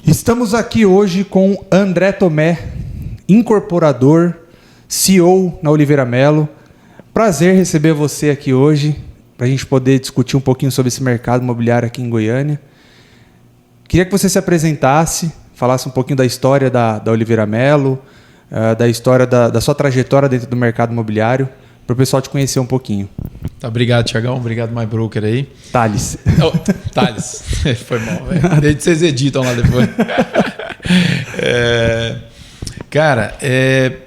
Estamos aqui hoje com André Tomé, incorporador, CEO na Oliveira Melo. Prazer receber você aqui hoje, para a gente poder discutir um pouquinho sobre esse mercado imobiliário aqui em Goiânia. Queria que você se apresentasse, falasse um pouquinho da história da Oliveira Melo, da história da sua trajetória dentro do mercado imobiliário, para o pessoal te conhecer um pouquinho. Tá, obrigado, Thiagão. Obrigado, MyBroker aí. Thales. Oh, Thales. Foi mal, velho. Desde que vocês editam lá depois.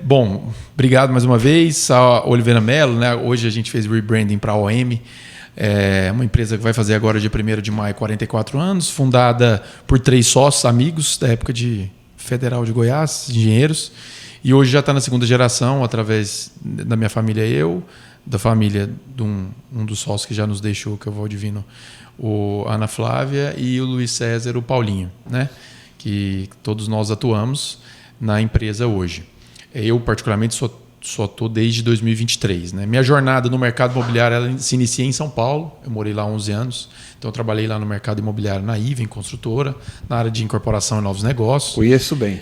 Bom, obrigado mais uma vez. A Oliveira Melo, né? Hoje a gente fez rebranding para a OM. É uma empresa que vai fazer agora, dia 1º de maio, 44 anos. Fundada por 3 sócios amigos da época de Federal de Goiás, engenheiros. E hoje já está na segunda geração, através da minha família e eu, da família de um dos sócios que já nos deixou, que é o Valdivino, o Ana Flávia, e o Luiz César, o Paulinho, né? Que todos nós atuamos na empresa hoje. Eu, particularmente, só estou desde 2023. Né? Minha jornada no mercado imobiliário ela se inicia em São Paulo. Eu morei lá há 11 anos. Então, eu trabalhei lá no mercado imobiliário na Iven, construtora, na área de incorporação e novos negócios. Conheço bem.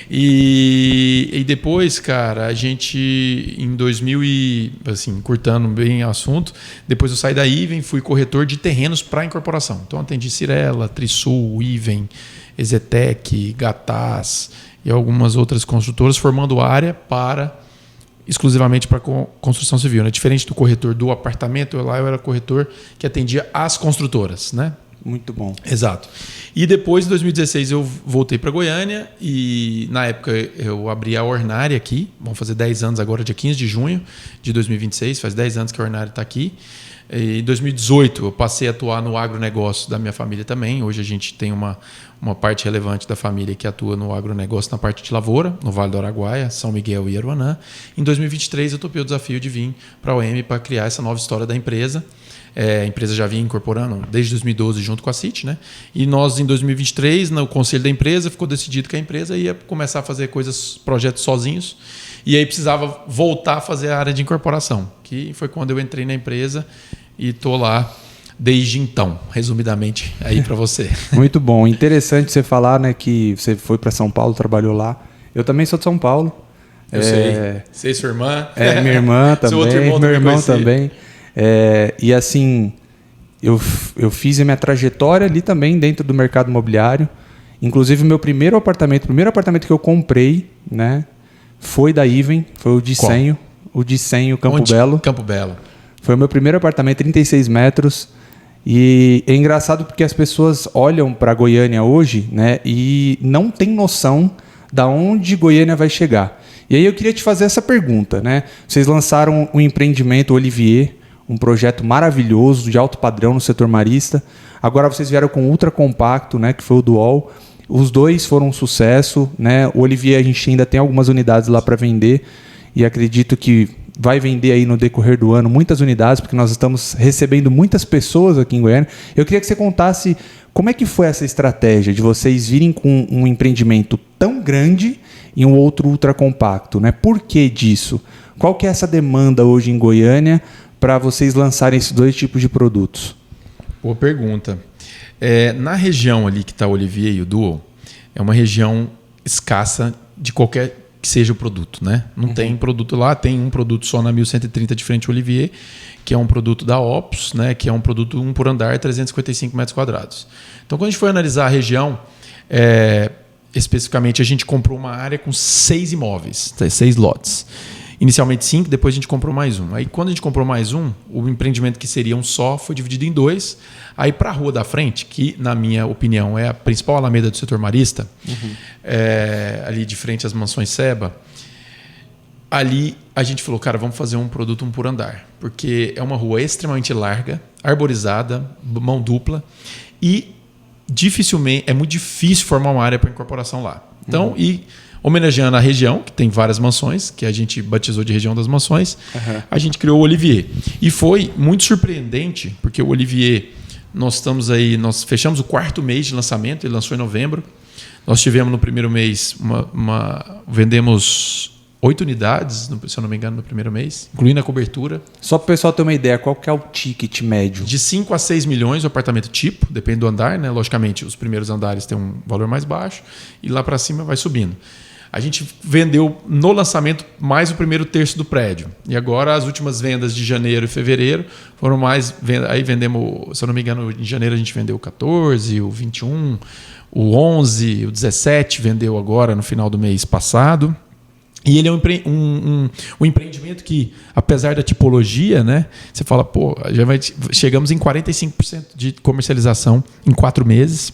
E depois, cara, a gente, em 2000 encurtando bem o assunto, depois eu saí da Iven, fui corretor de terrenos para incorporação. Então, atendi Cirela, Trisul, Iven, Ezetec, Gataz e algumas outras construtoras, formando área exclusivamente para construção civil. Né? Diferente do corretor do apartamento, eu era corretor que atendia as construtoras. Né? Muito bom. Exato. E depois, em 2016, eu voltei para Goiânia e, na época, eu abri a Ornari aqui. Vão fazer 10 anos agora, dia 15 de junho de 2026. Faz 10 anos que a Ornari está aqui. Em 2018, eu passei a atuar no agronegócio da minha família também. Hoje a gente tem uma parte relevante da família que atua no agronegócio na parte de lavoura, no Vale do Araguaia, São Miguel e Aruanã. Em 2023, eu topei o desafio de vir para a OM para criar essa nova história da empresa. A empresa já vinha incorporando desde 2012 junto com a City, né? E nós, em 2023, no conselho da empresa, ficou decidido que a empresa ia começar a fazer projetos sozinhos. E aí precisava voltar a fazer a área de incorporação, que foi quando eu entrei na empresa e estou lá desde então, resumidamente, aí para você. Muito bom. Interessante você falar, né, que você foi para São Paulo, trabalhou lá. Eu também sou de São Paulo. Eu sei. Sei sua irmã. Minha irmã também. Seu outro irmão meu irmão também. E assim, eu fiz a minha trajetória ali também dentro do mercado imobiliário. Inclusive, o primeiro apartamento que eu comprei, né, foi da Iven, foi o Dissenho. O Dissenho Campo Belo. Campo Belo. Foi o meu primeiro apartamento, 36 metros. E é engraçado porque as pessoas olham para Goiânia hoje, né, e não tem noção da onde Goiânia vai chegar. E aí eu queria te fazer essa pergunta, né? Vocês lançaram um empreendimento Olivier, um projeto maravilhoso, de alto padrão no setor marista. Agora vocês vieram com o ultra compacto, né, que foi o Dual. Os dois foram um sucesso, né? O Olivier a gente ainda tem algumas unidades lá para vender e acredito que vai vender aí no decorrer do ano muitas unidades, porque nós estamos recebendo muitas pessoas aqui em Goiânia. Eu queria que você contasse como é que foi essa estratégia de vocês virem com um empreendimento tão grande e um outro ultra compacto, né? Por que disso? Qual que é essa demanda hoje em Goiânia para vocês lançarem esses dois tipos de produtos? Boa pergunta. Na região ali que está o Olivier e o Duo, é uma região escassa de qualquer que seja o produto, né? Não tem produto lá, tem um produto só na 1130 de frente ao Olivier, que é um produto da Opus, né? Que é um produto 1 por andar, 355 metros quadrados. Então, quando a gente foi analisar a região, especificamente, a gente comprou uma área com 6 imóveis, 6 lotes. Inicialmente 5, depois a gente comprou mais um. Aí quando a gente comprou mais um, o empreendimento que seria um só foi dividido em 2. Aí para a rua da frente, que na minha opinião é a principal alameda do setor marista, ali de frente às mansões Seba, ali a gente falou, cara, vamos fazer um produto 1 por andar. Porque é uma rua extremamente larga, arborizada, mão dupla e é muito difícil formar uma área para incorporação lá. Então, homenageando a região, que tem várias mansões, que a gente batizou de região das mansões, a gente criou o Olivier. E foi muito surpreendente, porque o Olivier, nós fechamos o 4º mês de lançamento, ele lançou em novembro. Nós tivemos no primeiro mês, vendemos 8 unidades, se eu não me engano, no primeiro mês, incluindo a cobertura. Só para o pessoal ter uma ideia, qual que é o ticket médio? De 5 a 6 milhões o apartamento tipo, depende do andar, né? Logicamente, os primeiros andares têm um valor mais baixo e lá para cima vai subindo. A gente vendeu no lançamento mais o primeiro terço do prédio. E agora as últimas vendas de janeiro e fevereiro foram mais... Aí vendemos, se eu não me engano, em janeiro a gente vendeu o 14, o 21, o 11, o 17 vendeu agora no final do mês passado. E ele é um empreendimento que, apesar da tipologia, né, você fala, pô, chegamos em 45% de comercialização em 4 meses.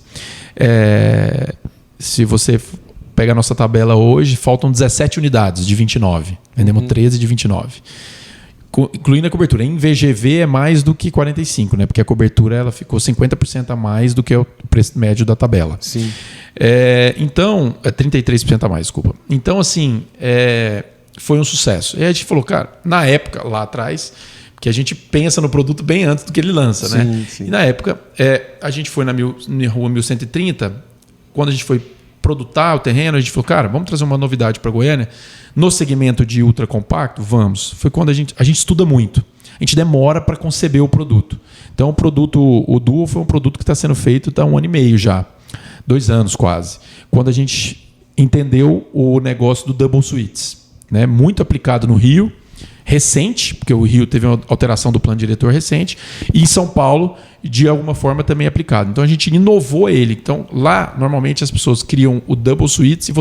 Se você pega a nossa tabela hoje, faltam 17 unidades de 29. Vendemos 13 de 29. Incluindo a cobertura. Em VGV é mais do que 45, né? Porque a cobertura ela ficou 50% a mais do que o preço médio da tabela. Sim. Então, 33% a mais, desculpa. Então, assim, foi um sucesso. E aí a gente falou, cara, na época, lá atrás, que a gente pensa no produto bem antes do que ele lança, sim, né? Sim. E na época, a gente foi na rua 1130, quando a gente foi produtar o terreno, a gente falou, cara, vamos trazer uma novidade para Goiânia no segmento de ultra compacto? Vamos. Foi quando a gente estuda muito. A gente demora para conceber o produto. Então, o Duo foi um produto que está sendo feito há 1 ano e meio já. 2 anos quase. Quando a gente entendeu o negócio do Double Suites, né? Muito aplicado no Rio, recente, porque o Rio teve uma alteração do plano diretor recente, e em São Paulo, de alguma forma, também aplicado. Então, a gente inovou ele. Então, lá, normalmente, as pessoas criam o Double Suites e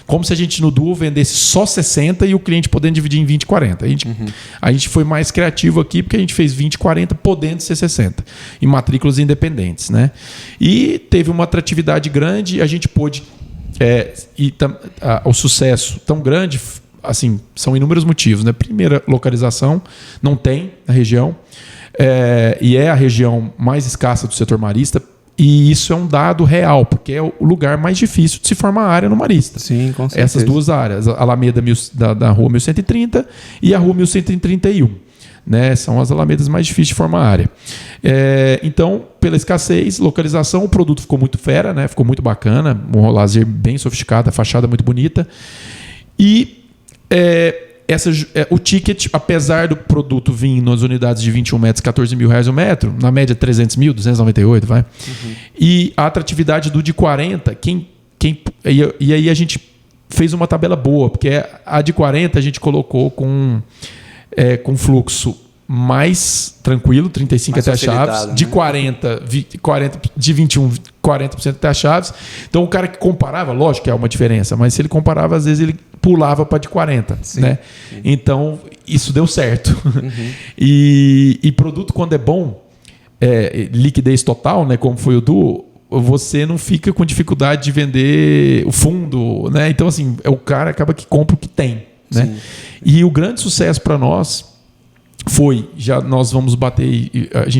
como se a gente no Duo vendesse só 60 e o cliente podendo dividir em 20 e 40. A gente foi mais criativo aqui, porque a gente fez 20 e 40 podendo ser 60, em matrículas independentes, né? E teve uma atratividade grande, a gente pôde... o sucesso tão grande... Assim, são inúmeros motivos, né? Primeira, localização, não tem na região, e é a região mais escassa do setor marista, e isso é um dado real, porque é o lugar mais difícil de se formar área no marista. Sim, com certeza. Essas duas áreas, a Alameda da Rua 1130 e a Rua 1131. Né? São as alamedas mais difíceis de formar área. Então, pela escassez, localização, o produto ficou muito fera, né? Ficou muito bacana, um lazer bem sofisticado, a fachada muito bonita. E o ticket, apesar do produto vir nas unidades de 21 metros, 14 mil reais o metro, na média 300 mil, 298, vai. E a atratividade do de 40, e aí a gente fez uma tabela boa, porque a de 40 a gente colocou com fluxo mais tranquilo, 35 mais até as chaves, né? De 40, de 21, 40% até as chaves. Então o cara que comparava, lógico que é uma diferença, mas se ele comparava, às vezes ele pulava para de 40, sim, né? Sim. Então isso deu certo. E produto, quando é bom, liquidez total, né, como foi o Duo, você não fica com dificuldade de vender o fundo, né? Então assim, o cara acaba que compra o que tem, né? Sim. E o grande sucesso para nós nós vamos bater,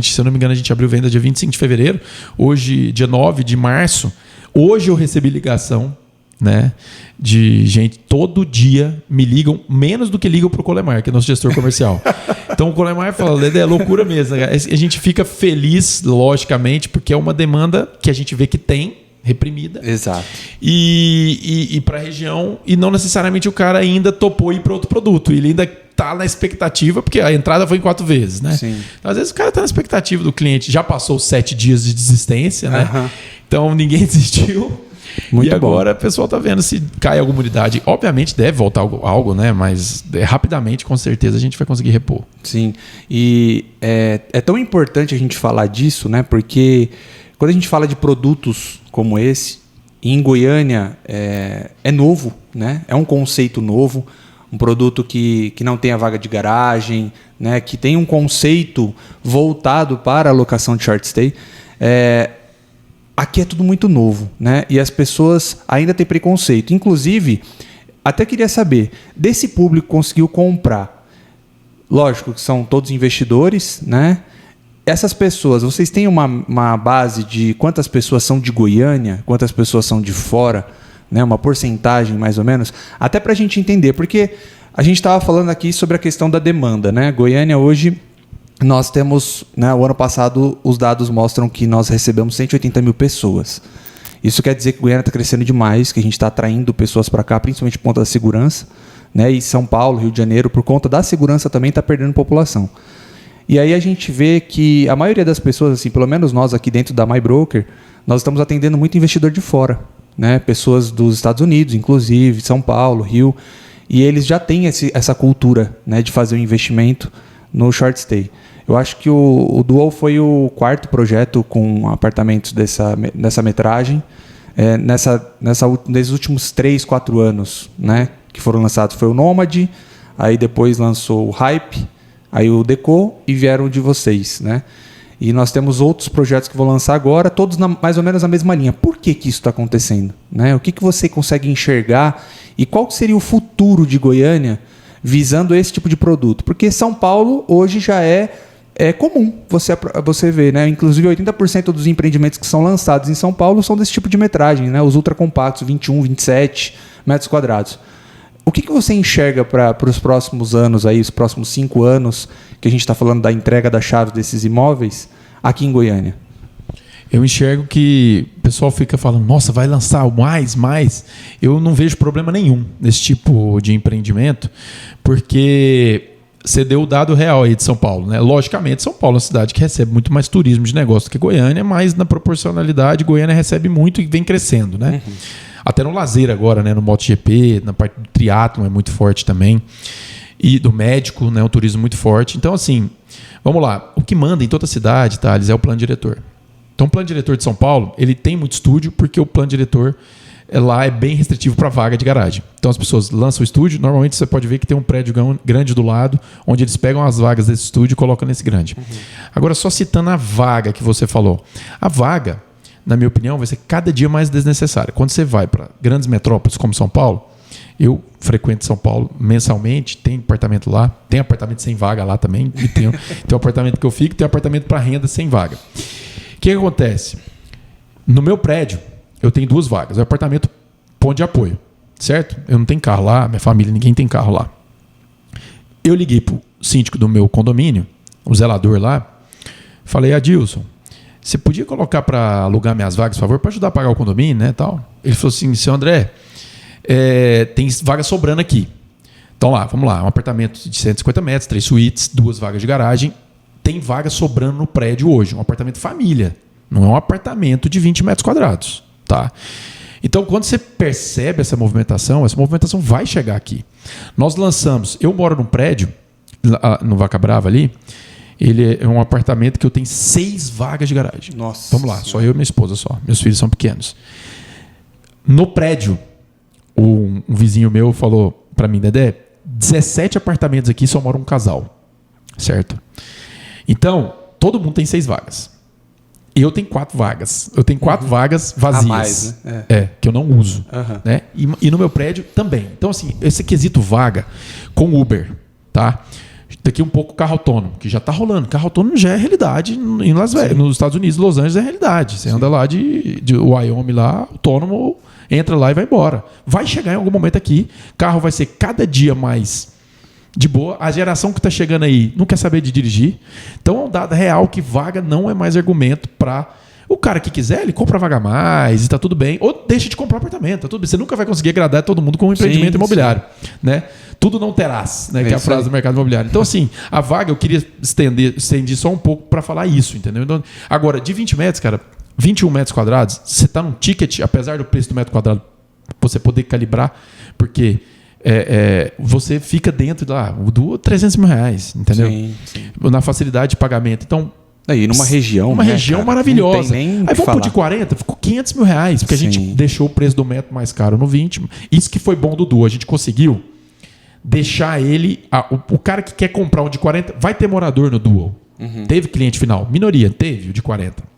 se eu não me engano, a gente abriu venda dia 25 de fevereiro, hoje, dia 9 de março. Hoje eu recebi ligação, né, de gente, todo dia me ligam, menos do que ligam para o Colemar, que é nosso gestor comercial. Então o Colemar fala, Ledé, é loucura mesmo. A gente fica feliz, logicamente, porque é uma demanda que a gente vê que tem, reprimida. Exato. E para a região, e não necessariamente o cara ainda topou ir para outro produto, ele ainda está na expectativa, porque a entrada foi em 4 vezes, né? Sim. Então, às vezes o cara está na expectativa do cliente, já passou 7 dias de desistência, né? Então ninguém desistiu. Muito e agora bom. O pessoal está vendo se cai alguma unidade. Obviamente deve voltar algo, né? Mas rapidamente, com certeza, a gente vai conseguir repor. Sim. E é tão importante a gente falar disso, né? Porque quando a gente fala de produtos como esse, em Goiânia é novo, né? É um conceito novo, um produto que não tem a vaga de garagem, né? Que tem um conceito voltado para a locação de short stay. Aqui é tudo muito novo, né? E as pessoas ainda têm preconceito. Inclusive, até queria saber, desse público que conseguiu comprar, lógico que são todos investidores, né? Essas pessoas, vocês têm uma base de quantas pessoas são de Goiânia, quantas pessoas são de fora, né? Uma porcentagem mais ou menos, até para a gente entender, porque a gente estava falando aqui sobre a questão da demanda, né? Goiânia hoje, nós temos, né, o ano passado os dados mostram que nós recebemos 180 mil pessoas. Isso quer dizer que Goiânia está crescendo demais, que a gente está atraindo pessoas para cá, principalmente por conta da segurança, né? E São Paulo, Rio de Janeiro, por conta da segurança também está perdendo população. E aí a gente vê que a maioria das pessoas, assim, pelo menos nós aqui dentro da MyBroker, nós estamos atendendo muito investidor de fora, né? Pessoas dos Estados Unidos, inclusive, São Paulo, Rio, e eles já têm essa cultura, né, de fazer um investimento no short stay. Eu acho que o Dual foi o 4º projeto com apartamentos dessa metragem, nesses últimos 3, 4 anos, né, que foram lançados. Foi o Nomad, aí depois lançou o Hype, aí o Deco e vieram de vocês, né? E nós temos outros projetos que vou lançar agora, todos mais ou menos na mesma linha. Por que isso está acontecendo? Né? O que você consegue enxergar e qual seria o futuro de Goiânia visando esse tipo de produto? Porque São Paulo hoje já é comum você ver, né? Inclusive 80% dos empreendimentos que são lançados em São Paulo são desse tipo de metragem, né? Os ultracompactos, 21, 27 metros quadrados. O que você enxerga para os próximos anos, aí, os próximos 5 anos, que a gente está falando da entrega da chave desses imóveis, aqui em Goiânia? Eu enxergo que o pessoal fica falando, nossa, vai lançar mais. Eu não vejo problema nenhum nesse tipo de empreendimento, porque você deu o dado real aí de São Paulo, né? Logicamente, São Paulo é uma cidade que recebe muito mais turismo de negócio do que Goiânia, mas na proporcionalidade, Goiânia recebe muito e vem crescendo, né? Uhum. Até no lazer agora, né? No MotoGP, na parte do triatlon é muito forte também. E do médico, né? Um turismo muito forte. Então, assim, vamos lá. O que manda em toda a cidade, Thales, é o plano diretor. Então, o plano diretor de São Paulo, ele tem muito estúdio porque o plano diretor lá é bem restritivo para vaga de garagem. Então, as pessoas lançam o estúdio. Normalmente, você pode ver que tem um prédio grande do lado, onde eles pegam as vagas desse estúdio e colocam nesse grande. Uhum. Agora, só citando a vaga que você falou. A vaga, na minha opinião, vai ser cada dia mais desnecessária. Quando você vai para grandes metrópoles como São Paulo, eu frequento São Paulo mensalmente, tem apartamento lá, tem apartamento sem vaga lá também, e tem um apartamento que eu fico, tem um apartamento para renda sem vaga. O que acontece? No meu prédio, eu tenho 2 vagas, é um apartamento ponto de apoio, certo? Eu não tenho carro lá, minha família, ninguém tem carro lá. Eu liguei para o síndico do meu condomínio, o zelador lá, falei, Adilson, você podia colocar para alugar minhas vagas, por favor, para ajudar a pagar o condomínio, né, tal? Ele falou assim, seu André, tem vaga sobrando aqui. Então lá, vamos lá, um apartamento de 150 metros, 3 suítes, 2 vagas de garagem, tem vaga sobrando no prédio hoje, um apartamento família, não é um apartamento de 20 metros quadrados, tá? Então, quando você percebe essa movimentação vai chegar aqui. Nós lançamos, eu moro num prédio, no Vaca Brava ali, ele é um apartamento que eu tenho 6 vagas de garagem. Nossa. Vamos lá, só eu e minha esposa só. Meus filhos são pequenos. No prédio, um vizinho meu falou para mim, Dedé, 17 apartamentos aqui, só mora um casal. Certo? Então, todo mundo tem 6 vagas. Eu tenho 4 vagas. Eu tenho 4 vagas vazias. A mais, né? Que eu não uso. Uhum. Né? E no meu prédio também. Então, assim, esse quesito vaga com Uber, tá? Daqui um pouco carro autônomo, que já está rolando. Carro autônomo já é realidade em Las Vegas. Nos Estados Unidos, Los Angeles é realidade. Você anda lá de Wyoming lá, autônomo, entra lá e vai embora. Vai chegar em algum momento aqui, carro vai ser cada dia mais de boa. A geração que está chegando aí não quer saber de dirigir. Então é um dado real que vaga não é mais argumento para... O cara que quiser, ele compra vaga a mais e está tudo bem. Ou deixa de comprar apartamento, tá tudo bem. Você nunca vai conseguir agradar todo mundo com um empreendimento imobiliário. Né? Tudo não terás, né? Que é a frase do mercado imobiliário. Então, assim, a vaga eu queria estender só um pouco para falar isso, entendeu? Então, agora, de 20 metros, cara, 21 metros quadrados, você está num ticket, apesar do preço do metro quadrado, você poder calibrar, porque você fica dentro do 300 mil reais, entendeu? Sim. Na facilidade de pagamento. Então, aí, numa região, uma região maravilhosa. Aí vamos pôr de 40, ficou 500 mil reais, porque a gente deixou o preço do metro mais caro no 20. Isso que foi bom do Duo, a gente conseguiu deixar ele... O cara que quer comprar um de 40, vai ter morador no Duo. Uhum. Teve cliente final, minoria, teve o de 40.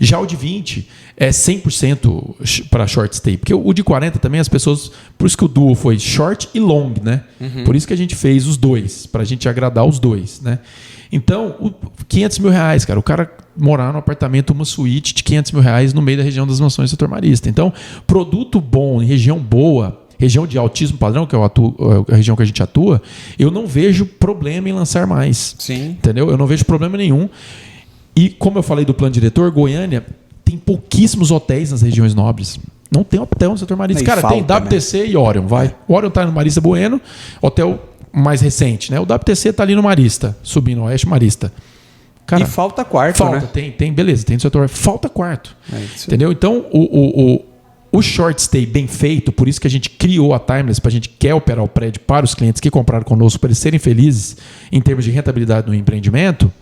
Já o de 20 é 100% para short stay, porque o de 40 também as pessoas... Por isso que o Duo foi short e long, né? Uhum. Por isso que a gente fez os dois, para a gente agradar os dois, né? Então, 500 mil reais, cara. O cara morar num apartamento, uma suíte de 500 mil reais no meio da região das Mansões Setor Marista. Então, produto bom, em região boa, região de altíssimo padrão, que é a região que a gente atua, eu não vejo problema em lançar mais. Sim. Entendeu? Eu não vejo problema nenhum. E como eu falei do plano diretor, Goiânia tem pouquíssimos hotéis nas regiões nobres. Não tem hotel no setor marista. E Cara, falta, tem WTC, né? E Orion, vai. O Orion tá no Marista Bueno, hotel mais recente, né? O WTC tá ali no Marista, subindo o Oeste Marista. Cara, e falta quarto, falta, né? Tem, beleza, tem no setor. Falta quarto. Entendeu? Então, o short stay bem feito, por isso que a gente criou a Timeless, para a gente quer operar o prédio para os clientes que compraram conosco, para eles serem felizes em termos de rentabilidade no empreendimento,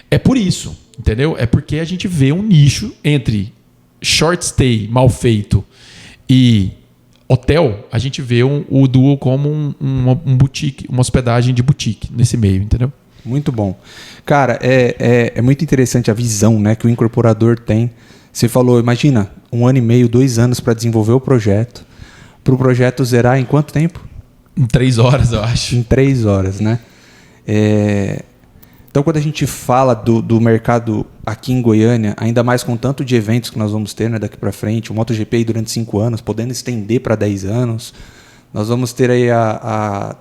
é por isso, entendeu? É porque a gente vê um nicho entre short stay mal feito e hotel, a gente vê o duo como um boutique, uma hospedagem de boutique nesse meio, entendeu? Muito bom. Cara, é muito interessante a visão, né, que o incorporador tem. Você falou, imagina, 1 ano e meio, 2 anos para desenvolver o projeto. Para o projeto zerar em quanto tempo? Em 3 horas, eu acho. Em 3 horas, né? Então, quando a gente fala do mercado aqui em Goiânia, ainda mais com tanto de eventos que nós vamos ter, né, daqui para frente, o MotoGP durante 5 anos, podendo estender para 10 anos, nós vamos ter aí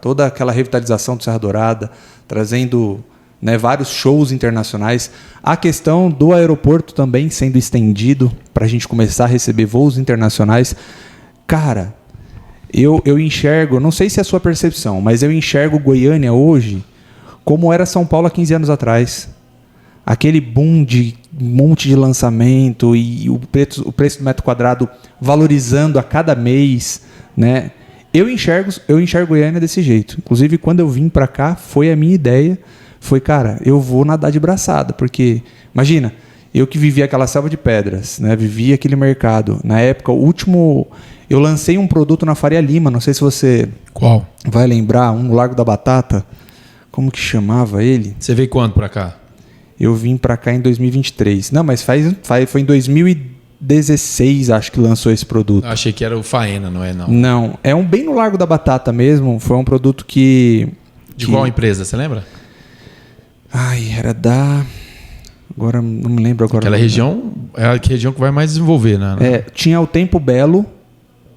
toda aquela revitalização do Serra Dourada, trazendo, né, vários shows internacionais. A questão do aeroporto também sendo estendido para a gente começar a receber voos internacionais. Cara, eu enxergo, não sei se é a sua percepção, mas eu enxergo Goiânia hoje como era São Paulo há 15 anos atrás. Aquele boom de um monte de lançamento e o preço do metro quadrado valorizando a cada mês, né? Eu enxergo Goiânia desse jeito. Inclusive, quando eu vim para cá, foi a minha ideia. Foi, cara, eu vou nadar de braçada, porque, imagina, eu que vivi aquela selva de pedras, né? Vivi aquele mercado. Na época, eu lancei um produto na Faria Lima, não sei se você Qual? Vai lembrar, um no Largo da Batata. Como que chamava ele? Você veio quando para cá? Eu vim para cá em 2023. Não, mas foi em 2016, acho que lançou esse produto. Eu achei que era o Faena, não é não? Não, é um bem no Largo da Batata mesmo. Foi um produto que... De qual empresa, você lembra? Ai, era da... Agora, não me lembro agora. Aquela região é a região que vai mais desenvolver, né? Tinha o Tempo Belo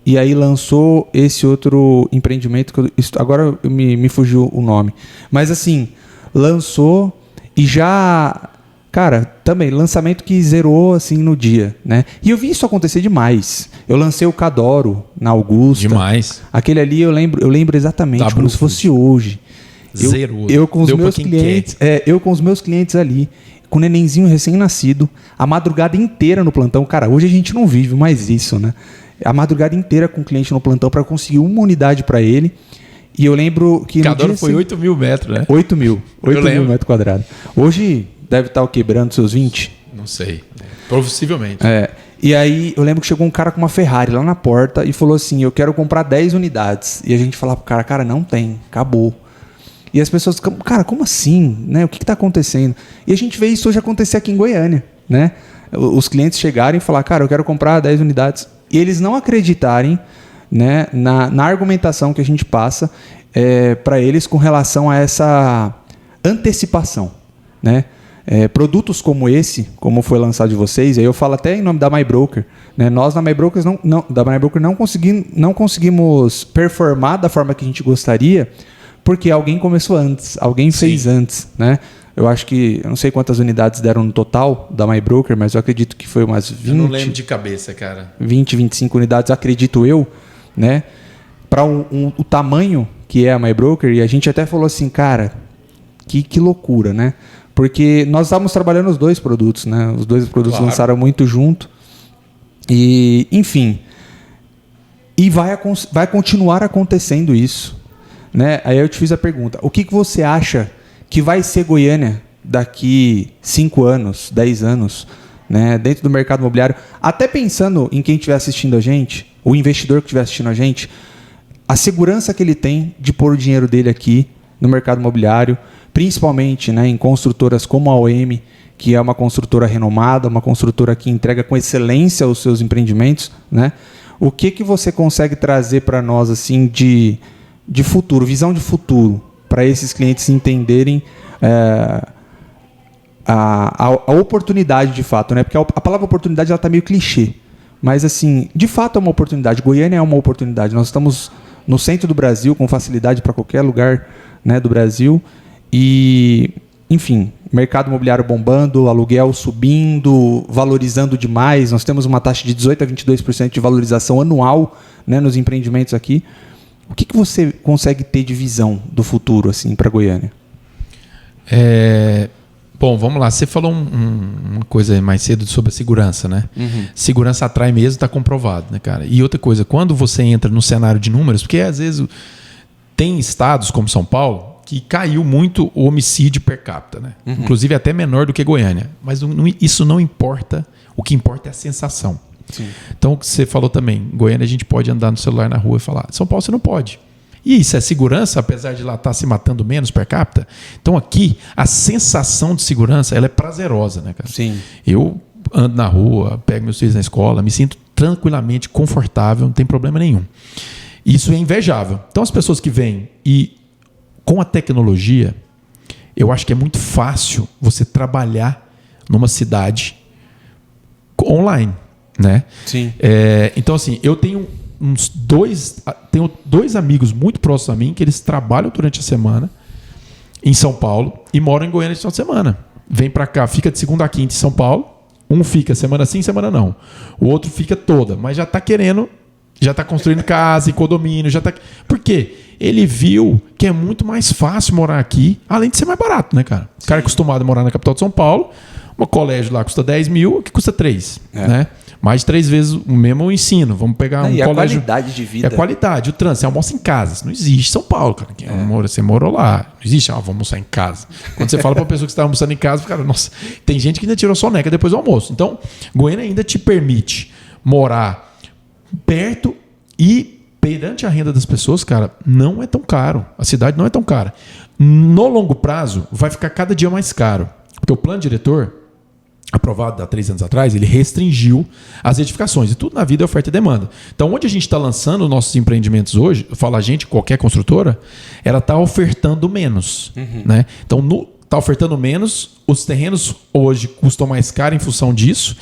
e aí lançou esse outro empreendimento que agora me fugiu o nome. Mas assim, lançou e já... Cara, também, lançamento que zerou assim no dia, né? E eu vi isso acontecer demais. Eu lancei o Cadoro na Augusta. Demais. Aquele ali eu lembro exatamente, como se fosse hoje. Zerou. Eu com os meus clientes, eu com os meus clientes ali, com o nenenzinho recém-nascido, a madrugada inteira no plantão. Cara, hoje a gente não vive mais isso, né? A madrugada inteira com o cliente no plantão para conseguir uma unidade para ele. E eu lembro que... Cadoro foi 8 mil metros, né? 8 mil metros quadrados. Hoje deve estar quebrando seus 20? Não sei. Possivelmente. E aí eu lembro que chegou um cara com uma Ferrari lá na porta e falou assim, eu quero comprar 10 unidades. E a gente falava pro cara, não tem, acabou. E as pessoas, cara, como assim? Né? O que está acontecendo? E a gente vê isso hoje acontecer aqui em Goiânia, né? Os clientes chegarem e falar, cara, eu quero comprar 10 unidades. E eles não acreditarem, né, na argumentação que a gente passa para eles com relação a essa antecipação, né? Produtos como esse, como foi lançado de vocês, aí eu falo até em nome da MyBroker, né? Nós na MyBroker não conseguimos performar da forma que a gente gostaria, porque alguém começou antes, alguém fez antes, né? Eu acho que, eu não sei quantas unidades deram no total da MyBroker, mas eu acredito que foi umas 20... Eu não lembro de cabeça, cara. 20, 25 unidades, acredito eu, né? Para o tamanho que é a MyBroker, e a gente até falou assim, cara, que loucura, né? Porque nós estávamos trabalhando os dois produtos, né? Os dois produtos lançaram muito junto. E, enfim, e vai continuar acontecendo isso, né? Aí eu te fiz a pergunta, o que você acha que vai ser Goiânia daqui 5 anos, 10 anos, né, dentro do mercado imobiliário, até pensando em quem estiver assistindo a gente, o investidor que estiver assistindo a gente, a segurança que ele tem de pôr o dinheiro dele aqui no mercado imobiliário, principalmente, né, em construtoras como a OM, que é uma construtora renomada, uma construtora que entrega com excelência os seus empreendimentos, né? O que você consegue trazer para nós assim de futuro, visão de futuro, para esses clientes entenderem a oportunidade de fato, né? Porque a palavra oportunidade está meio clichê, mas assim, de fato é uma oportunidade. Goiânia é uma oportunidade. Nós estamos no centro do Brasil, com facilidade para qualquer lugar, né, do Brasil. E, enfim, mercado imobiliário bombando, aluguel subindo, valorizando demais. Nós temos uma taxa de 18% a 22% de valorização anual, né, nos empreendimentos aqui. O que você consegue ter de visão do futuro assim, para Goiânia? Bom, vamos lá. Você falou uma coisa mais cedo sobre a segurança, né? Segurança atrai mesmo, está comprovado, né, cara? E outra coisa, quando você entra no cenário de números, porque às vezes tem estados como São Paulo que caiu muito o homicídio per capita, né? Inclusive até menor do que Goiânia. Mas isso não importa. O que importa é a sensação. Sim. Então, o que você falou também, Goiânia a gente pode andar no celular na rua e falar, São Paulo você não pode. E isso é segurança, apesar de lá estar se matando menos per capita. Então aqui, a sensação de segurança ela é prazerosa, né, cara? Sim. Eu ando na rua, pego meus filhos na escola, me sinto tranquilamente confortável, não tem problema nenhum. Isso é invejável. Então as pessoas que vêm e com a tecnologia, eu acho que é muito fácil você trabalhar numa cidade online, né? Sim. Então assim, eu tenho tenho dois amigos muito próximos a mim que eles trabalham durante a semana em São Paulo e moram em Goiânia de final de semana. Vem para cá, fica de segunda a quinta em São Paulo. Um fica semana sim, semana não. O outro fica toda, mas já está querendo, já está construindo casa em condomínio, já tá. Por quê? Ele viu que é muito mais fácil morar aqui, além de ser mais barato, né, cara? O cara é acostumado a morar na capital de São Paulo, um colégio lá custa 10 mil, aqui custa 3, né? Mais de 3 vezes o mesmo ensino. Vamos pegar um e colégio. A qualidade de vida. É a qualidade. O trânsito. Você almoça em casa. Isso não existe em São Paulo, cara. Você morou lá. Não existe, vamos almoçar em casa. Quando você fala para uma pessoa que está almoçando em casa, cara, nossa, tem gente que ainda tirou soneca depois do almoço. Então, Goiânia ainda te permite morar perto e perante a renda das pessoas, cara, não é tão caro. A cidade não é tão cara. No longo prazo, vai ficar cada dia mais caro. Porque o plano diretor, aprovado há 3 anos atrás, ele restringiu as edificações. E tudo na vida é oferta e demanda. Então, onde a gente está lançando nossos empreendimentos hoje, fala a gente, qualquer construtora, ela está ofertando menos. Né? Então, está ofertando menos, os terrenos hoje custam mais caro em função disso,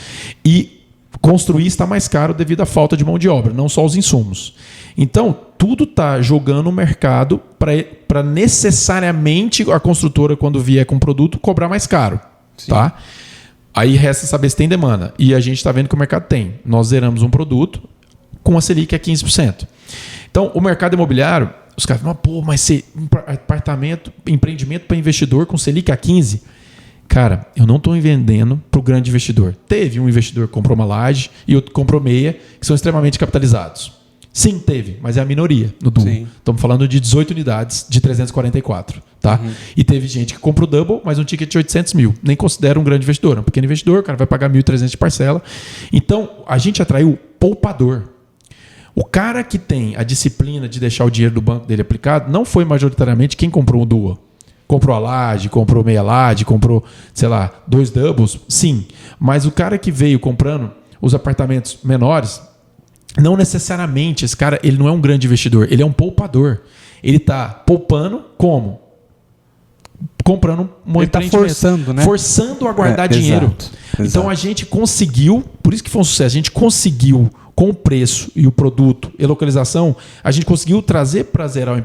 e construir está mais caro devido à falta de mão de obra, não só os insumos. Então, tudo está jogando o mercado para necessariamente a construtora, quando vier com o produto, cobrar mais caro. Tá? Aí resta saber se tem demanda. E a gente está vendo que o mercado tem. Nós zeramos um produto com a Selic a 15%. Então, o mercado imobiliário, os caras falam, pô, mas empreendimento para investidor com Selic a 15%. Cara, eu não estou vendendo para o grande investidor. Teve um investidor que comprou uma laje e outro comprou meia, que são extremamente capitalizados. Sim, teve, mas é a minoria no Duo. Estamos falando de 18 unidades de 344. Tá? E teve gente que comprou double, mas um ticket de 800 mil. Nem considera um grande investidor. É um pequeno investidor, o cara vai pagar 1.300 de parcela. Então, a gente atraiu poupador. O cara que tem a disciplina de deixar o dinheiro do banco dele aplicado não foi majoritariamente quem comprou um Duo. Comprou a laje, comprou meia laje, comprou, sei lá, 2 doubles. Sim, mas o cara que veio comprando os apartamentos menores, não necessariamente esse cara, ele não é um grande investidor, ele é um poupador. Ele está poupando como? Comprando um empreendimento. Forçando, né? Forçando a guardar dinheiro. Exato. Então a gente conseguiu, por isso que foi um sucesso, a gente conseguiu, com o preço e o produto e localização, a gente conseguiu trazer para zerar o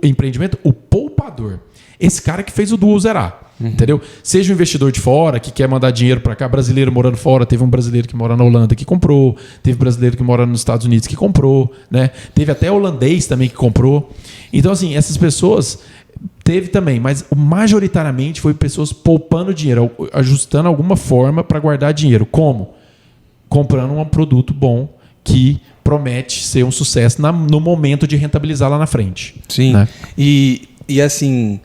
empreendimento o poupador. Esse cara que fez o Duo zerar. Entendeu? Seja um investidor de fora que quer mandar dinheiro para cá, brasileiro morando fora, teve um brasileiro que mora na Holanda que comprou, teve brasileiro que mora nos Estados Unidos que comprou, né? Teve até holandês também que comprou. Então, assim, essas pessoas teve também, mas majoritariamente foi pessoas poupando dinheiro, ajustando alguma forma para guardar dinheiro. Como? Comprando um produto bom que promete ser um sucesso no momento de rentabilizar lá na frente. Sim. Né? E assim,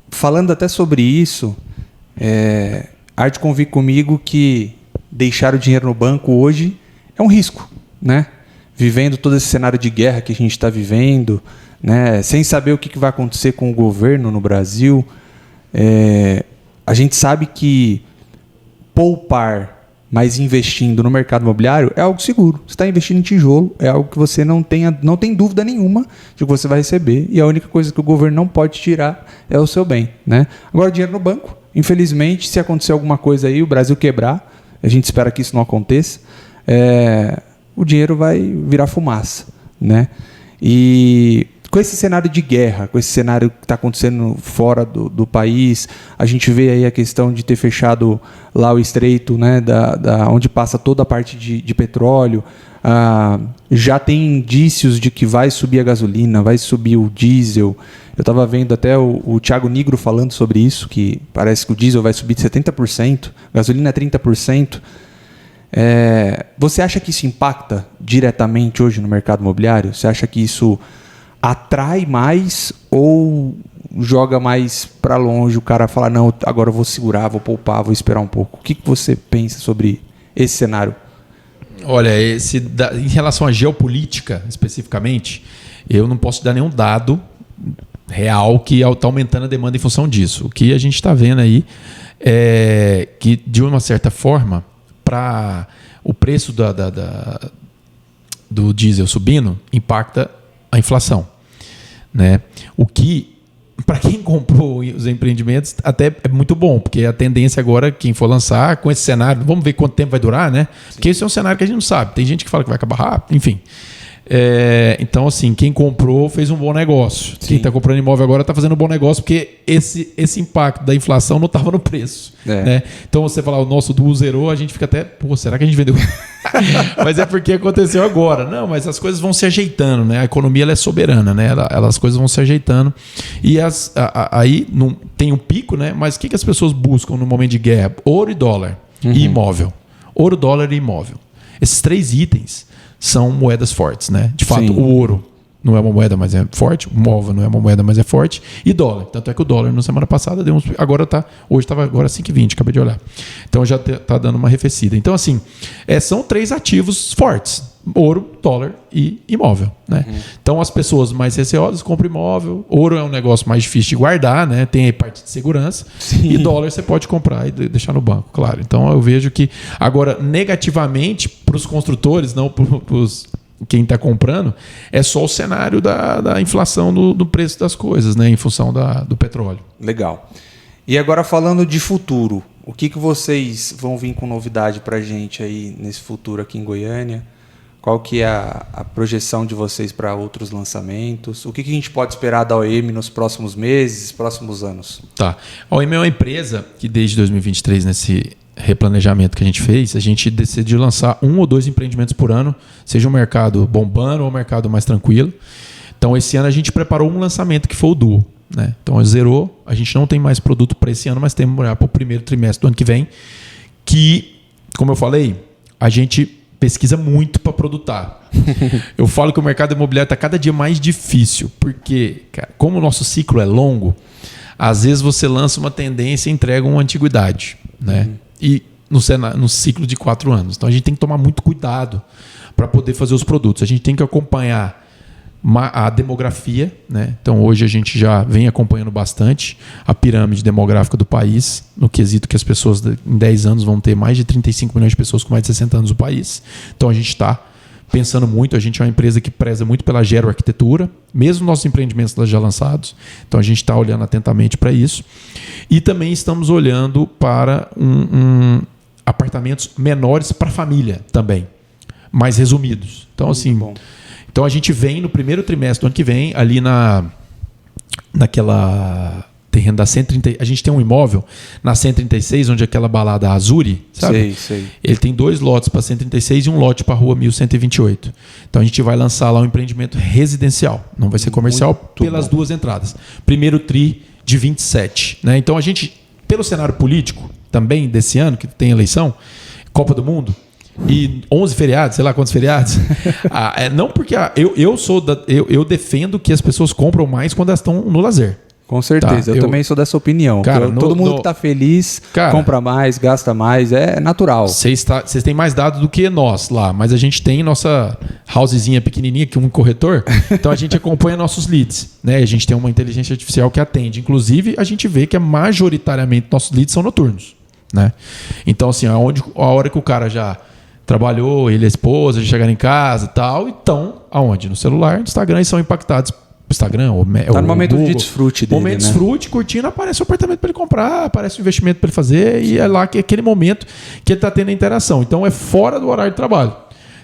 falando até sobre isso, há de convir comigo que deixar o dinheiro no banco hoje é um risco, né? Vivendo todo esse cenário de guerra que a gente está vivendo, né? Sem saber o que vai acontecer com o governo no Brasil, a gente sabe que poupar, mas investindo no mercado imobiliário é algo seguro. Você está investindo em tijolo, é algo que você não tem dúvida nenhuma de que você vai receber, e a única coisa que o governo não pode tirar é o seu bem, né? Agora, dinheiro no banco, infelizmente, se acontecer alguma coisa aí, o Brasil quebrar, a gente espera que isso não aconteça, o dinheiro vai virar fumaça, né? E com esse cenário de guerra, com esse cenário que está acontecendo fora do país, a gente vê aí a questão de ter fechado lá o estreito, né, onde passa toda a parte de petróleo. Já tem indícios de que vai subir a gasolina, vai subir o diesel. Eu estava vendo até o Thiago Nigro falando sobre isso, que parece que o diesel vai subir de 70%, gasolina é 30%. Você acha que isso impacta diretamente hoje no mercado imobiliário? Você acha que isso atrai mais ou joga mais para longe? O cara fala, não, agora eu vou segurar, vou poupar, vou esperar um pouco. O que você pensa sobre esse cenário? Olha, em relação à geopolítica, especificamente, eu não posso dar nenhum dado real que está aumentando a demanda em função disso. O que a gente está vendo aí é que, de uma certa forma, para o preço do diesel subindo, impacta a inflação, né? O que, para quem comprou os empreendimentos, até é muito bom, porque a tendência agora, quem for lançar com esse cenário, vamos ver quanto tempo vai durar, né? Sim. Porque esse é um cenário que a gente não sabe. Tem gente que fala que vai acabar rápido, enfim. Então, assim, quem comprou fez um bom negócio. Sim. Quem está comprando imóvel agora está fazendo um bom negócio, porque esse impacto da inflação não estava no preço. Né? Então, você falar, o nosso duo zerou, a gente fica até, será que a gente vendeu? Mas é porque aconteceu agora. Não, mas as coisas vão se ajeitando, né? A economia ela é soberana, né? As coisas vão se ajeitando. E aí não, tem um pico, né? Mas o que as pessoas buscam no momento de guerra? Ouro e dólar. E imóvel. Ouro, dólar e imóvel. Esses 3 itens são moedas fortes, né? De fato, o ouro não é uma moeda, mas é forte. O imóvel não é uma moeda, mas é forte. E dólar. Tanto é que o dólar, na semana passada, deu uns... Hoje estava agora 5,20, acabei de olhar. Então, já está dando uma arrefecida. Então, assim, são 3 ativos fortes. Ouro, dólar e imóvel, né? Então, as pessoas mais receosas compram imóvel. Ouro é um negócio mais difícil de guardar, né? Tem a parte de segurança. Sim. E dólar você pode comprar e deixar no banco, claro. Então, eu vejo que... Agora, negativamente, para os construtores, não para quem está comprando, é só o cenário da inflação do preço das coisas, né? Em função do petróleo. Legal. E agora, falando de futuro, o que vocês vão vir com novidade para a gente aí nesse futuro aqui em Goiânia? Qual que é a projeção de vocês para outros lançamentos? O que a gente pode esperar da OEM nos próximos meses, próximos anos? Tá. A OEM é uma empresa que desde 2023, nesse replanejamento que a gente fez, a gente decidiu lançar 1 ou 2 empreendimentos por ano, seja um mercado bombando ou um mercado mais tranquilo. Então, esse ano a gente preparou um lançamento que foi o Duo, né? Então, zerou. A gente não tem mais produto para esse ano, mas temos para o primeiro trimestre do ano que vem, que, como eu falei, a gente pesquisa muito para produtar. Eu falo que o mercado imobiliário está cada dia mais difícil, porque, cara, como o nosso ciclo é longo, às vezes você lança uma tendência e entrega uma antiguidade, né? E no ciclo de 4 anos. Então a gente tem que tomar muito cuidado para poder fazer os produtos. A gente tem que acompanhar a demografia, né? Então hoje a gente já vem acompanhando bastante a pirâmide demográfica do país, no quesito que as pessoas em 10 anos vão ter mais de 35 milhões de pessoas com mais de 60 anos no país. Então a gente está pensando muito, a gente é uma empresa que preza muito pela geroarquitetura, mesmo nossos empreendimentos já lançados. Então a gente está olhando atentamente para isso. E também estamos olhando para apartamentos menores para família também, mais resumidos. Então, assim, então a gente vem no primeiro trimestre do ano que vem, ali naquela terreno da 130. A gente tem um imóvel na 136, onde é aquela balada Azuri, sabe? Sei. Ele tem 2 lotes para 136 e um lote para a rua 1128. Então a gente vai lançar lá um empreendimento residencial. Não vai ser comercial pelas 2 entradas. Primeiro tri de 27. Né? Então a gente, pelo cenário político também desse ano, que tem eleição, Copa do Mundo, e 11 feriados, sei lá quantos feriados. Não porque eu defendo que as pessoas compram mais quando elas estão no lazer. Com certeza, eu também sou dessa opinião. Cara, todo mundo que está feliz, compra mais, gasta mais, é natural. Vocês têm mais dados do que nós lá, mas a gente tem nossa housezinha pequenininha, que um corretor, então a gente acompanha nossos leads. Né? A gente tem uma inteligência artificial que atende. Inclusive, a gente vê que majoritariamente nossos leads são noturnos. Né? Então, assim, a hora que o cara já trabalhou, ele e a esposa, já chegaram em casa e tal, então, aonde? No celular, no Instagram, e são impactados. Instagram, tá no momento Google, de desfrute dele, momento de desfrute, curtindo, aparece o apartamento para ele comprar, aparece o investimento para ele fazer, e é lá que é aquele momento que ele está tendo a interação. Então é fora do horário de trabalho.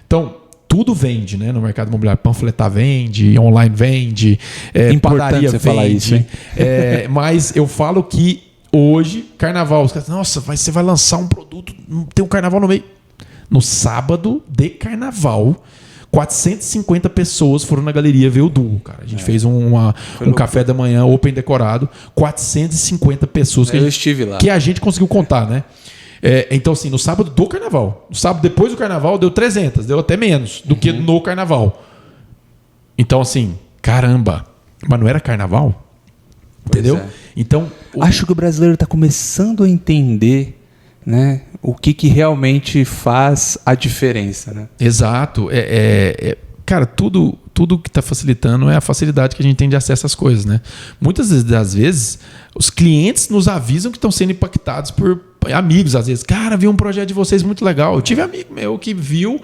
Então tudo vende, né? No mercado imobiliário. Panfletar vende, online vende, padaria você vende. falar isso, hein? Mas eu falo que hoje, carnaval, os caras, nossa, você vai lançar um produto, tem um carnaval no meio. No sábado de carnaval, 450 pessoas foram na galeria ver o Duo, cara. A gente fez um café da manhã open decorado, 450 pessoas Eu estive lá. que a gente conseguiu contar, né? Então, assim, no sábado do carnaval. No sábado depois do carnaval deu 300, deu até menos do que no carnaval. Então, assim, caramba. Mas não era carnaval? Entendeu? Então, acho que o brasileiro está começando a entender, né, o que realmente faz a diferença, né? Exato. Cara, tudo que está facilitando é a facilidade que a gente tem de acesso às coisas, né? Muitas das vezes, os clientes nos avisam que estão sendo impactados por amigos, às vezes. Cara, vi um projeto de vocês muito legal. Eu tive amigo meu que viu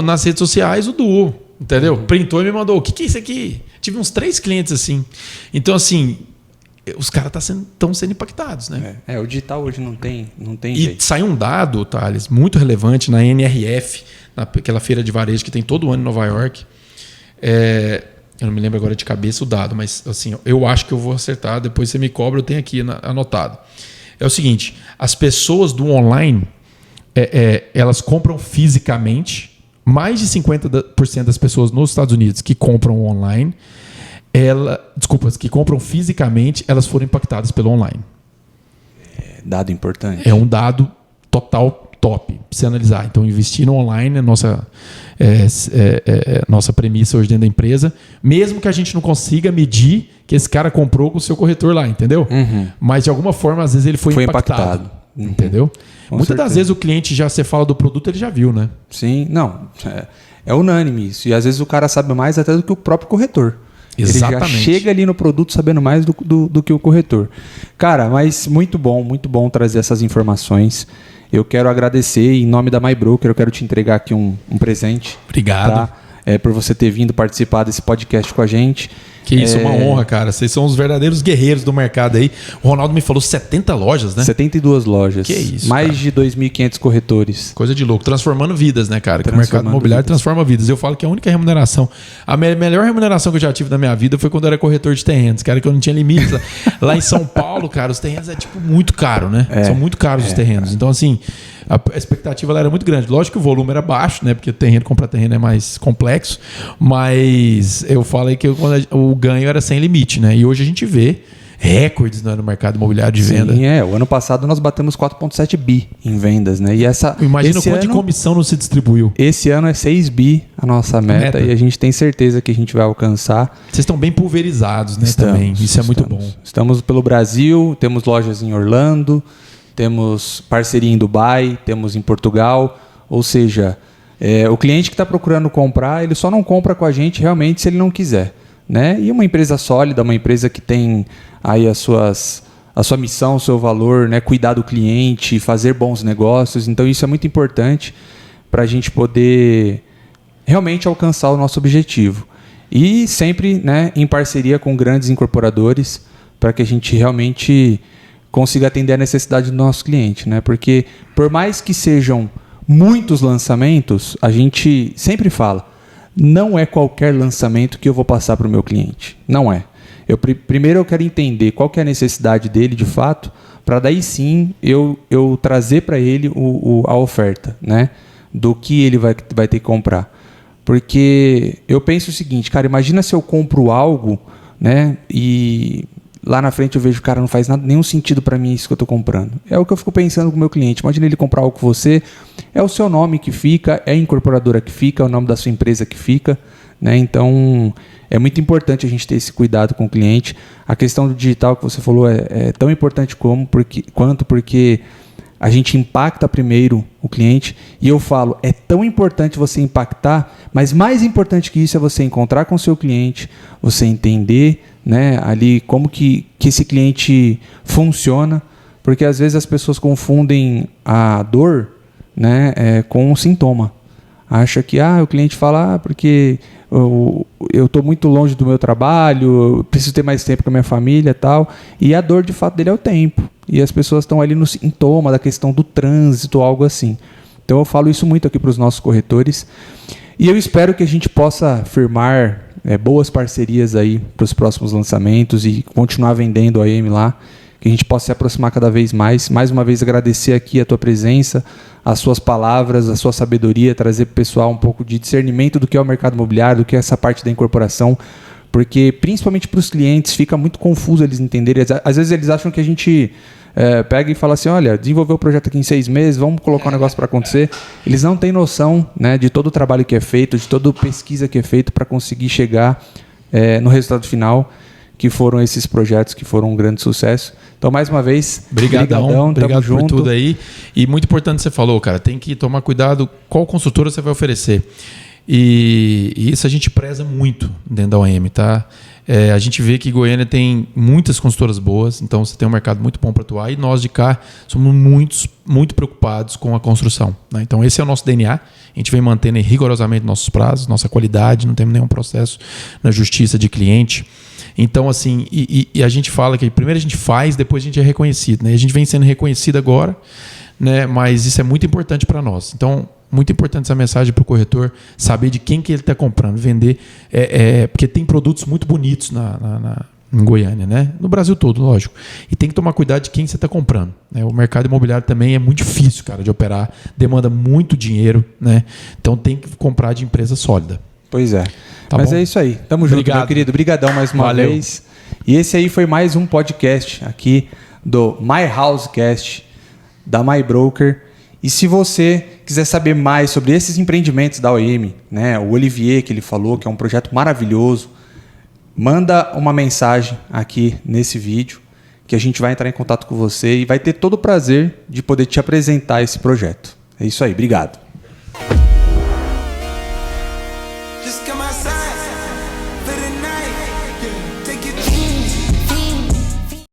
nas redes sociais o Duo, entendeu? Printou e me mandou. O que é isso aqui? Tive uns 3 clientes assim. Então, assim, os caras estão sendo impactados, né? O digital hoje não tem E jeito. saiu um dado, Thales, muito relevante na NRF, naquela feira de varejo que tem todo ano em Nova York. Eu não me lembro agora de cabeça o dado, mas assim, eu acho que eu vou acertar, depois você me cobra, eu tenho aqui anotado. É o seguinte, as pessoas do online, elas compram fisicamente, mais de 50% das pessoas nos Estados Unidos que compram online, que compram fisicamente, elas foram impactadas pelo online. Dado importante. É um dado total top para você analisar. Então, investir no online é nossa premissa hoje dentro da empresa, mesmo que a gente não consiga medir que esse cara comprou com o seu corretor lá, entendeu? Mas, de alguma forma, às vezes ele foi impactado. Entendeu? Muitas das vezes o cliente você fala do produto, ele já viu, né? Sim, não. É unânime isso. E às vezes o cara sabe mais até do que o próprio corretor. Exatamente. Ele já chega ali no produto sabendo mais do que o corretor. Cara, mas muito bom trazer essas informações. Eu quero agradecer em nome da MyBroker, eu quero te entregar aqui um presente. Obrigado. Tá? Por você ter vindo participar desse podcast com a gente. Que isso, uma honra, cara. Vocês são os verdadeiros guerreiros do mercado aí. O Ronaldo me falou 70 lojas, né? 72 lojas. Que isso, mais cara. De 2.500 corretores. Coisa de louco. Transformando vidas, né, cara? Que o mercado imobiliário transforma vidas. Eu falo que a única remuneração, a melhor remuneração que eu já tive na minha vida foi quando eu era corretor de terrenos. Cara, que eu não tinha limite. Lá em São Paulo, cara, os terrenos muito caro, né? São muito caros os terrenos. Então, assim, a expectativa ela era muito grande. Lógico que o volume era baixo, né? Porque comprar terreno é mais complexo. Mas eu falei que o ganho era sem limite, né? E hoje a gente vê recordes, né, no mercado imobiliário de venda. Sim, o ano passado nós batemos 4,7 bi em vendas, né? E imagina o quanto de comissão não se distribuiu. Esse ano é 6 bi a nossa meta e a gente tem certeza que a gente vai alcançar. Vocês estão bem pulverizados, né? Também. Isso é muito bom. Estamos pelo Brasil, temos lojas em Orlando, temos parceria em Dubai, temos em Portugal, ou seja, o cliente que está procurando comprar, ele só não compra com a gente realmente se ele não quiser. Né? E uma empresa sólida, uma empresa que tem aí a sua missão, o seu valor, né? Cuidar do cliente, fazer bons negócios. Então isso é muito importante para a gente poder realmente alcançar o nosso objetivo. E sempre, né, em parceria com grandes incorporadores para que a gente realmente consiga atender a necessidade do nosso cliente. Né? Porque por mais que sejam muitos lançamentos, a gente sempre fala, não é qualquer lançamento que eu vou passar para o meu cliente. Não é. Primeiro eu quero entender qual que é a necessidade dele de fato, para daí sim eu trazer para ele a oferta, né? Do que ele vai ter que comprar. Porque eu penso o seguinte, cara, imagina se eu compro algo, né? E lá na frente eu vejo, cara, não faz nenhum sentido para mim isso que eu estou comprando. É o que eu fico pensando com o meu cliente. Imagina ele comprar algo com você, é o seu nome que fica, é a incorporadora que fica, é o nome da sua empresa que fica. Né? Então, é muito importante a gente ter esse cuidado com o cliente. A questão do digital que você falou é tão importante quanto porque a gente impacta primeiro o cliente. E eu falo, é tão importante você impactar, mas mais importante que isso é você encontrar com o seu cliente, você entender, né, ali como que esse cliente funciona, porque às vezes as pessoas confundem a dor, né, com um sintoma. Acha que o cliente fala porque eu estou muito longe do meu trabalho, eu preciso ter mais tempo com a minha família e tal, e a dor de fato dele é o tempo. E as pessoas estão ali no sintoma da questão do trânsito, algo assim. Então eu falo isso muito aqui para os nossos corretores. E eu espero que a gente possa firmar boas parcerias aí para os próximos lançamentos e continuar vendendo a AM lá, que a gente possa se aproximar cada vez mais. Mais uma vez agradecer aqui a tua presença, as suas palavras, a sua sabedoria, trazer para o pessoal um pouco de discernimento do que é o mercado imobiliário, do que é essa parte da incorporação, porque principalmente para os clientes fica muito confuso eles entenderem. Às vezes eles acham que a gente pega e fala assim, olha, desenvolveu o projeto aqui em 6 meses, vamos colocar um negócio para acontecer. Eles não têm noção, né, de todo o trabalho que é feito, de toda a pesquisa que é feita para conseguir chegar no resultado final, que foram esses projetos que foram um grande sucesso. Então, mais uma vez, obrigado tamo junto. Por tudo aí. E muito importante você falou, cara, tem que tomar cuidado qual construtora você vai oferecer. E isso a gente preza muito dentro da OEM, tá? A gente vê que Goiânia tem muitas consultoras boas, então você tem um mercado muito bom para atuar, e nós de cá somos muito preocupados com a construção, né? Então esse é o nosso DNA, a gente vem mantendo rigorosamente nossos prazos, nossa qualidade, não temos nenhum processo na justiça de cliente. Então, assim, e a gente fala que primeiro a gente faz, depois a gente é reconhecido, né? A gente vem sendo reconhecido agora, né? Mas isso é muito importante para nós. Então, muito importante essa mensagem para o corretor, saber de quem que ele está comprando, vender, porque tem produtos muito bonitos em Goiânia, né? No Brasil todo, lógico. E tem que tomar cuidado de quem você está comprando, né? O mercado imobiliário também é muito difícil, cara, de operar, demanda muito dinheiro, né? Então tem que comprar de empresa sólida. Pois é. Tá Mas bom? é isso aí. Tamo junto, meu querido. Obrigadão mais uma Valeu. vez. E esse aí foi mais um podcast aqui do My Housecast, da My Broker. E se você quiser saber mais sobre esses empreendimentos da OEM, né, o Olivier que ele falou, que é um projeto maravilhoso, manda uma mensagem aqui nesse vídeo que a gente vai entrar em contato com você e vai ter todo o prazer de poder te apresentar esse projeto. É isso aí. Obrigado.